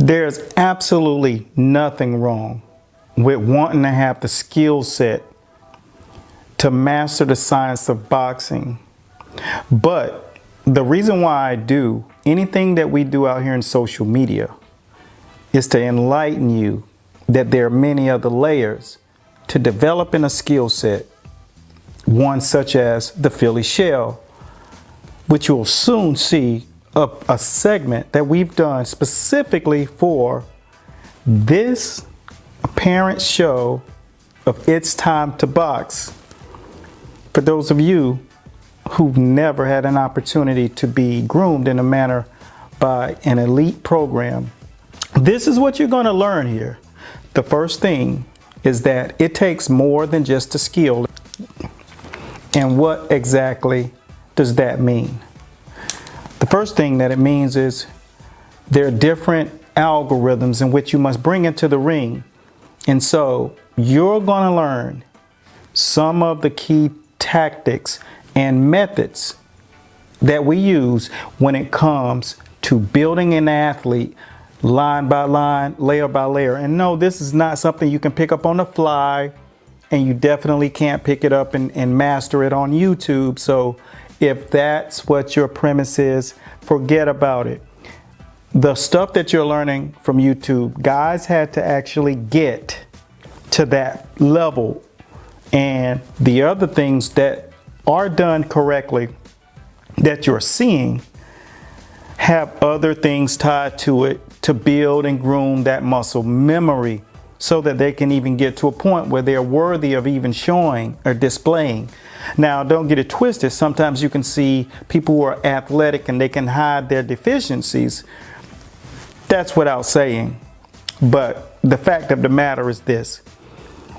There's absolutely nothing wrong with wanting to have the skill set to master the science of boxing. But the reason why I do anything that we do out here in social media is to enlighten you that there are many other layers to developing a skill set. One such as the Philly shell, which you'll soon see a segment that we've done specifically for this apparent show of It's Time to Box. For those of you who've never had an opportunity to be groomed in a manner by an elite program, this is what you're going to learn here. The first thing is that it takes more than just a skill. And what exactly does that mean? The first thing that it means is there are different algorithms in which you must bring into the ring. And so you're going to learn some of the key tactics and methods that we use when it comes to building an athlete line by line, layer by layer. And no, this is not something you can pick up on the fly, and you definitely can't pick it up and master it on YouTube. So if that's what your premise is, forget about it. The stuff that you're learning from YouTube, guys had to actually get to that level. And the other things that are done correctly that you're seeing have other things tied to it to build and groom that muscle memory so that they can even get to a point where they're worthy of even showing or displaying. Now, don't get it twisted. Sometimes you can see people who are athletic and they can hide their deficiencies. That's without saying. But the fact of the matter is this.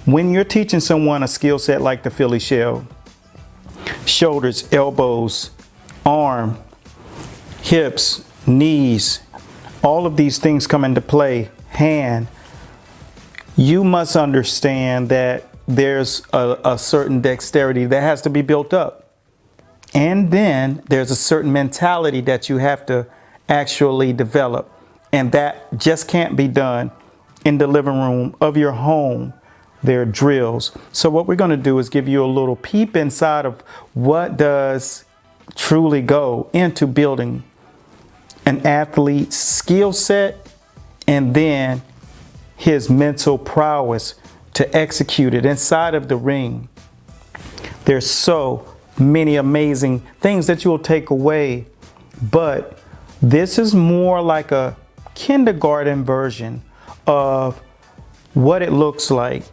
When you're teaching someone a skill set like the Philly shell, shoulders, elbows, arm, hips, knees, all of these things come into play, hand, you must understand that there's a certain dexterity that has to be built up. And then there's a certain mentality that you have to actually develop. And that just can't be done in the living room of your home. There are drills. So what we're going to do is give you a little peep inside of what does truly go into building an athlete's skill set and then his mental prowess to execute it inside of the ring. There's so many amazing things that you'll take away, but this is more like a kindergarten version of what it looks like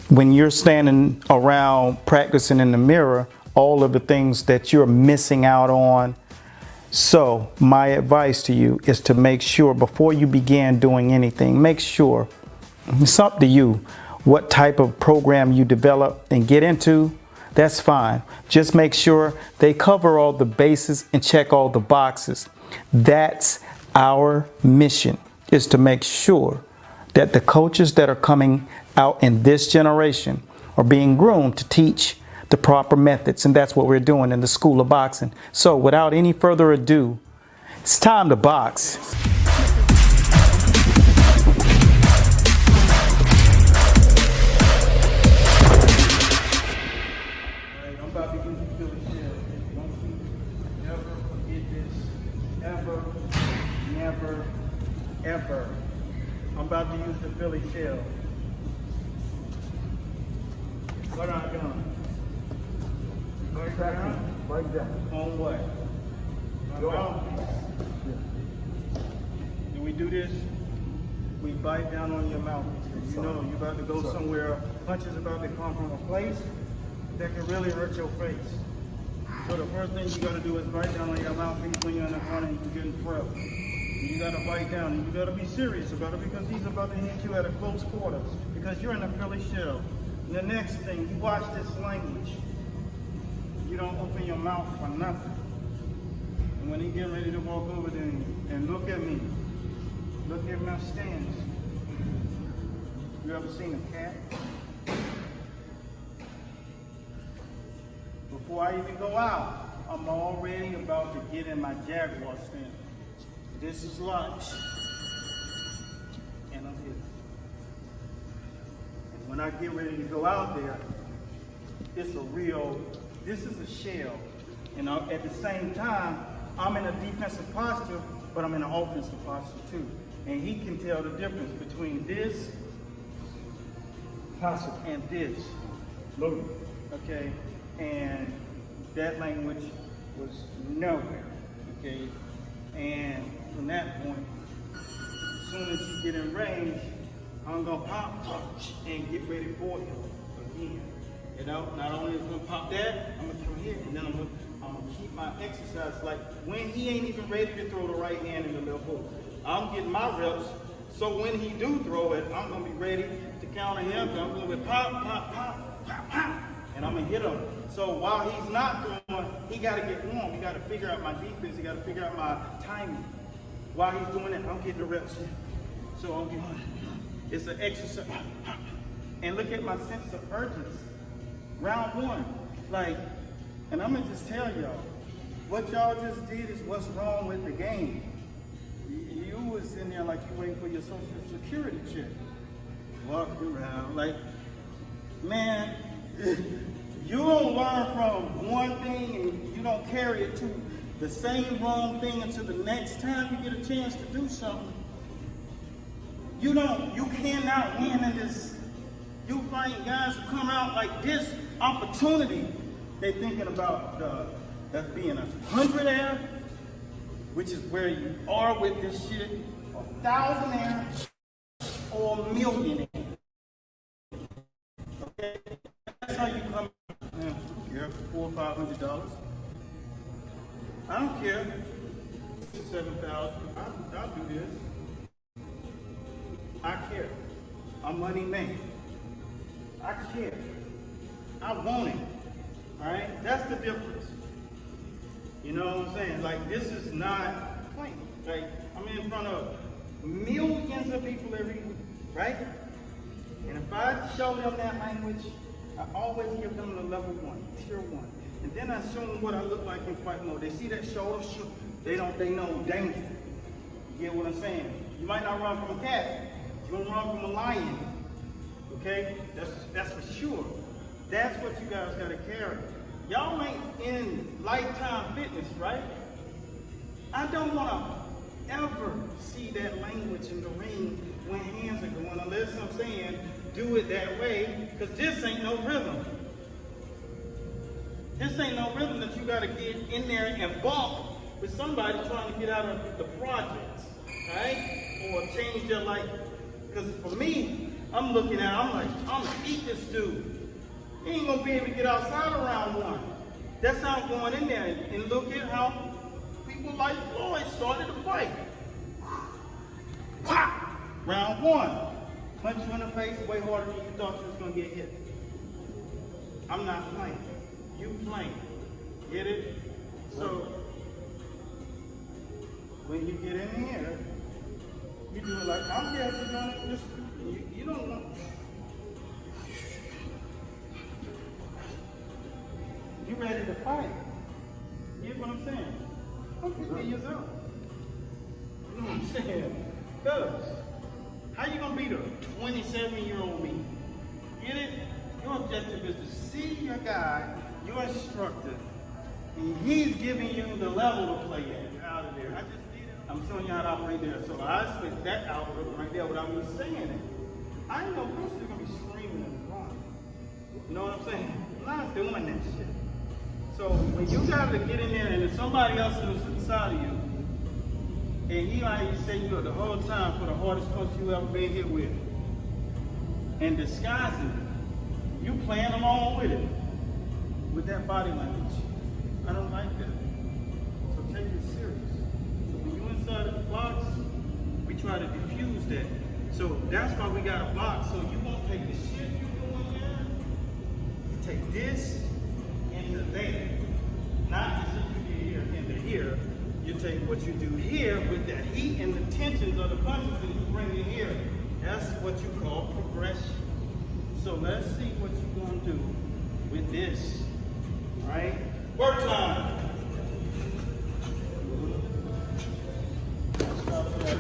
when you're standing around practicing in the mirror, all of the things that you're missing out on. So my advice to you is to make sure before you begin doing anything, make sure it's up to you what type of program you develop and get into. That's fine. Just make sure they cover all the bases and check all the boxes. That's our mission, is to make sure that the coaches that are coming out in this generation are being groomed to teach the proper methods, and that's what we're doing in the School of Boxing. So without any further ado, it's time to box. Alright, I'm about to use the Philly shell. Don't you ever forget this. Ever, never, ever. I'm about to use the Philly shell. What am I doing? Right down. On what? When we do this, we bite down on your mouthpiece. You know you're about to go somewhere, punches about to come from a place that can really hurt your face. So the first thing you got to do is bite down on your mouthpiece when you're in the corner and you're getting thrown. You got to bite down and you got to be serious about it because he's about to hit you at a close quarter because you're in a Philly shell. And the next thing, you watch this language. You don't open your mouth for nothing. And when he get ready to walk over there and look at me, look at my stance. You ever seen a cat? Before I even go out, I'm already about to get in my Jaguar stance. This is lunch. when I get ready to go out there, it's a real, this is a shell. And at the same time, I'm in a defensive posture, but I'm in an offensive posture too. And he can tell the difference between this posture and this. Okay? And that language was nowhere. Okay? And from that point, as soon as you get in range, I'm gonna pop, punch, and get ready for him again. You know, not only is I'm gonna pop that, I'm gonna come here, and then I'm gonna keep my exercise. Like when he ain't even ready to throw the right hand in the left hook, I'm getting my reps. So when he do throw it, I'm gonna be ready to counter him. I'm gonna be pop, pop, pop, pop, pop, and I'm gonna hit him. So while he's not throwing, he gotta get warm. He gotta figure out my defense. He gotta figure out my timing. While he's doing it, I'm getting the reps in. So I'm getting, it's an exercise. And look at my sense of urgency. Round one, like, and I'm gonna just tell y'all, what y'all just did is what's wrong with the game. You was in there like you waiting for your social security check. Walking around, like, man, you don't learn from one thing and you don't carry it to the same wrong thing until the next time you get a chance to do something. You cannot win in this. You find guys who come out like this opportunity, they thinking about that being 100 air, which is where you are with this shit, 1,000 air, or a million air. Okay? That's how you come here for $400 or $500. I don't care. $7,000. I'll do this. I care. I'm money man. I care. I want it. Alright? That's the difference. You know what I'm saying? Like, this is not playing. Like, I'm in front of millions of people every week, right? And if I show them that language, I always give them the level 1, tier 1. And then I show them what I look like in fight mode. They see that shoulder, they know danger. You get what I'm saying? You might not run from a cat. You're gonna run from a lion. Okay? That's for sure. That's what you guys gotta carry. Y'all ain't in Lifetime Fitness, right? I don't wanna ever see that language in the ring when hands are going, unless I'm saying do it that way, because this ain't no rhythm. This ain't no rhythm that you gotta get in there and bump with somebody trying to get out of the projects, right? Or change their life. Because for me, I'm looking at, I'm like, I'm gonna eat this dude. He ain't gonna be able to get outside of round 1. That's how I'm going in there. And look at how people like Floyd started to fight. Round 1. Punch you in the face way harder than you thought you was gonna get hit. I'm not playing. You playing. Get it? So, when you get in here, you do it like, I'm guessing doing it. Just, you don't want. You ready to fight. You get what I'm saying? Don't forget yourself. You know what I'm saying? Because, how you gonna beat a 27-year-old me? Get it? Your objective is to see your guy, your instructor, and he's giving you the level to play at. You're out of there. I just did it. I'm showing you how to operate there. So I expect that algorithm right there without me saying it. I ain't no person that's gonna be screaming and crying. You know what I'm saying? I'm not doing that shit. So when you gotta get in there and there's somebody else is inside of you, and he might say you the whole time for the hardest punch you ever been hit with, and disguising it, you playing along with it, with that body language. I don't like that. So take it serious. So when you inside of the box, we try to diffuse that. So that's why we got a box, so you won't take the shit you doing there. You take this into there. Not just what you do here into here. You take what you do here with that heat and the tensions of the punches and you bring it here. That's what you call progression. So let's see what you're gonna do with this. All right? Work time. Stop that.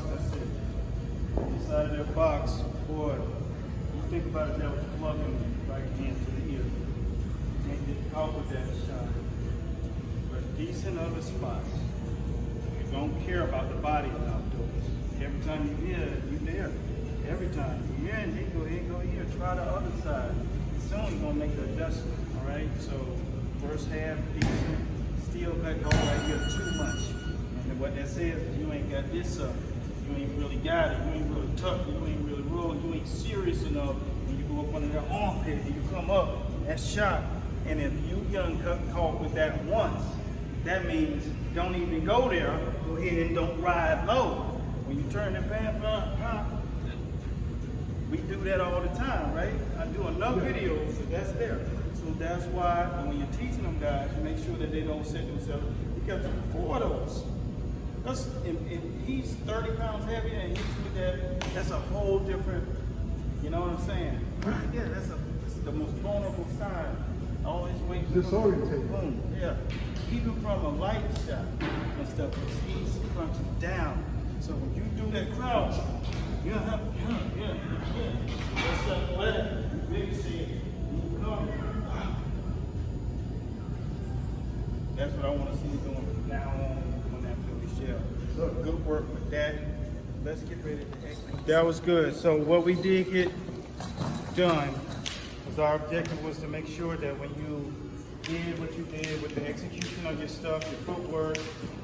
that's it. Inside of that box, boy, you think about it, that was plugging right into the ear. Can't get caught with that shot. But decent other spots. You don't care about the body outdoors. Every time you hear it, you there. Every time you hear it, go here. Try the other side. Soon you're gonna make the adjustment. All right. So first half decent. Still got going right here too much. And what that says is you ain't got this up. You ain't really got it. You ain't really tucked it. You ain't really rolled. You ain't serious enough. When you go up under that armpit and you come up, that's shot. And if you get caught with that once, that means don't even go there. Go ahead and don't ride low. When you turn the pants up, we do that all the time, right? I do enough videos, so that's there. So that's why when you're teaching them guys, you make sure that they don't set themselves. You got 4 of those. That's if he's 30 pounds heavier and he's with that, that's a whole different, you know what I'm saying? Yeah, that's the most vulnerable side. Always wait. Disoriented. Boom. Yeah. Even from a light shot and stuff, he's crunching down. So when you do that crouch, yeah. That's that leg. You big see it. You come. That's what I want to see you doing from now on that Philly shell. Good work with that. Let's get ready to execute. That was good. So what we did get done was our objective was to make sure that when you did what you did with the execution of your stuff, your footwork,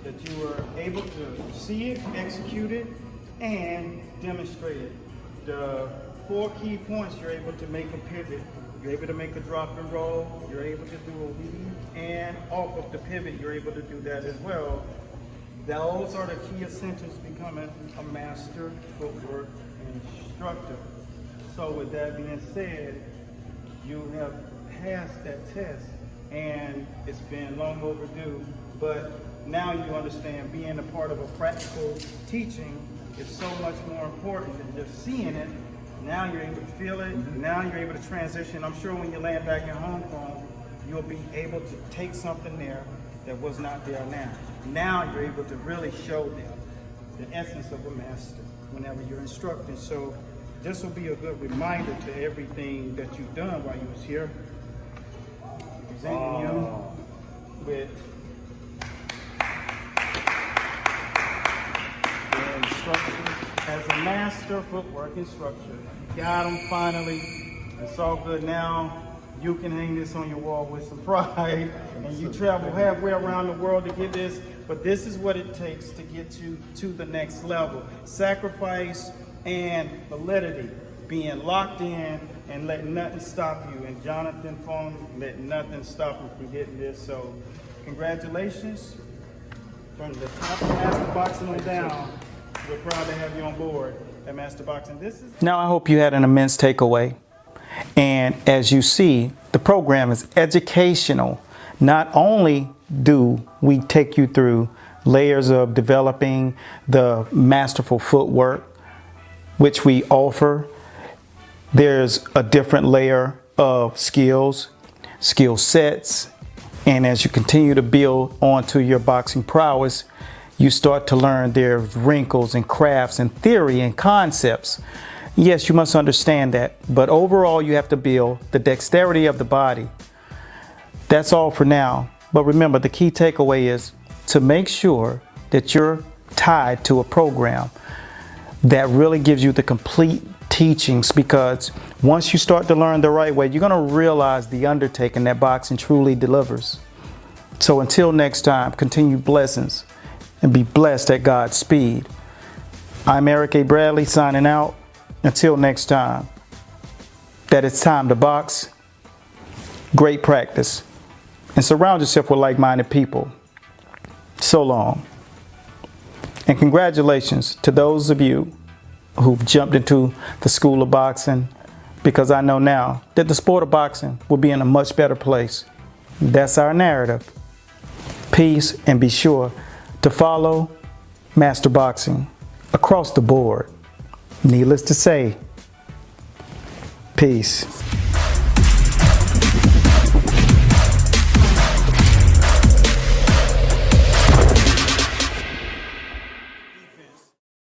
that you were able to see it, execute it, and demonstrate it. The 4 key points, you're able to make a pivot, you're able to make a drop and roll, you're able to do a weave, and off of the pivot, you're able to do that as well. Those are the key essentials to becoming a master footwork instructor. So with that being said, you have passed that test, and it's been long overdue, but now you understand being a part of a practical teaching is so much more important than just seeing it. Now you're able to feel it, now you're able to transition. I'm sure when you land back in Hong Kong, you'll be able to take something there that was not there now. Now you're able to really show them the essence of a master whenever you're instructing. So this will be a good reminder to everything that you've done while you was here. Presenting you with the instruction as a master footwork instructor. Got them finally. It's all good now. You can hang this on your wall with some pride, and you travel halfway around the world to get this, but this is what it takes to get you to the next level. Sacrifice and validity, being locked in and letting nothing stop you. And Jonathan Fong let nothing stop him from getting this. So congratulations. From the top of Master Boxing on down, we're proud to have you on board at Master Boxing. Now I hope you had an immense takeaway. And as you see, the program is educational. Not only do we take you through layers of developing the masterful footwork, which we offer, there's a different layer of skills, skill sets, and as you continue to build onto your boxing prowess, you start to learn there's wrinkles and crafts and theory and concepts. Yes, you must understand that, but overall you have to build the dexterity of the body. That's all for now. But remember, the key takeaway is to make sure that you're tied to a program that really gives you the complete teachings, because once you start to learn the right way, you're going to realize the undertaking that boxing truly delivers. So until next time, continue blessings and be blessed at God's speed. I'm Eric A. Bradley signing out. Until next time, that it's time to box, great practice, and surround yourself with like-minded people. So long. And congratulations to those of you who've jumped into the school of boxing, because I know now that the sport of boxing will be in a much better place. That's our narrative. Peace, and be sure to follow Master Boxing across the board. Needless to say, peace.